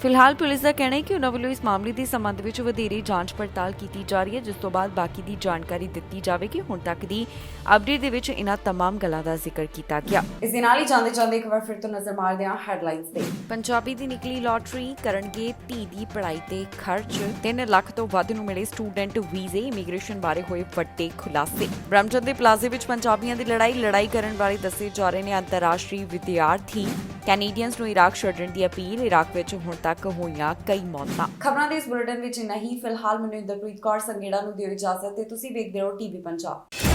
ਫਿਲਹਾਲ ਪੁਲਿਸ ਦਾ ਕਹਿਣਾ ਹੈ ਕਿ ਉਹਨਾਂ ਵੱਲੋਂ ਇਸ ਮਾਮਲੇ ਦੇ ਸੰਬੰਧ ਵਿੱਚ ਵਧੇਰੇ ਜਾਂਚ ਪੜਤਾਲ ਕੀਤੀ ਜਾ ਰਹੀ ਹੈ, ਜਿਸ ਤੋਂ ਬਾਅਦ ਬਾਕੀ ਦੀ ਜਾਣਕਾਰੀ ਦਿੱਤੀ ਜਾਵੇਗੀ। ਹੁਣ ਤੱਕ ਦੀ ਅਪਡੇਟ ਦੇ ਵਿੱਚ ਇਹਨਾਂ तमाम ਗੱਲਾਂ ਦਾ ਜ਼ਿਕਰ ਕੀਤਾ ਗਿਆ। ਇਸ ਦੇ ਨਾਲ ਹੀ ਜਾਂਦੇ ਇੱਕ ਵਾਰ ਫਿਰ ਤੋਂ ਨਜ਼ਰ ਮਾਰਦੇ ਹਾਂ ਹੈਡਲਾਈਨਸ ਤੇ। ਪੰਜਾਬੀ ਦੀ ਨਿਕਲੀ ਲਾਟਰੀ, ਕਰਨਗੇ ਧੀ ਦੀ ਪੜ੍ਹਾਈ ਤੇ ਖਰਚ। 3 ਲੱਖ ਤੋਂ ਵੱਧ ਨੂੰ ਮਿਲੇ ਸਟੂਡੈਂਟ ਵੀਜ਼ੇ। ਇਮੀਗ੍ਰੇਸ਼ਨ ਬਾਰੇ ਹੋਏ ਵੱਡੇ ਖੁਲਾਸੇ। ਬ੍ਰਹਮਚੰਦ ਦੇ ਪਲਾਜ਼ੇ ਵਿੱਚ ਪੰਜਾਬੀਆਂ ਦੀ ਲੜਾਈ ਕਰਨ ਵਾਲੇ ਦੱਸੇ ਜਾ ਰਹੇ ਨੇ ਅੰਤਰਰਾਸ਼ਟਰੀ ਵਿਦਿਆਰਥੀ। ਕੈਨੇਡੀਅਨਸ ਨੂੰ ਇਰਾਕ ਛੱਡਣ ਦੀ ਅਪੀਲ। ਇਰਾਕ ਵਿੱਚ ਹੁਣ ਤੱਕ ਹੋਈਆਂ ਕਈ ਮੌਤਾਂ। ਖਬਰਾਂ ਦੇ ਇਸ ਬੁਲੇਟਿਨ ਵਿੱਚ ਇੰਨਾ ਹੀ। ਫਿਲਹਾਲ ਮੈਨੂੰ ਇੰਦਰਪ੍ਰੀਤ ਕੌਰ ਸੰਗੇੜਾ ਨੂੰ ਦਿਓ ਇਜਾਜ਼ਤ ਤੇ ਤੁਸੀਂ ਵੇਖਦੇ ਰਹੋ ਟੀਵੀ ਪੰਜਾਬ।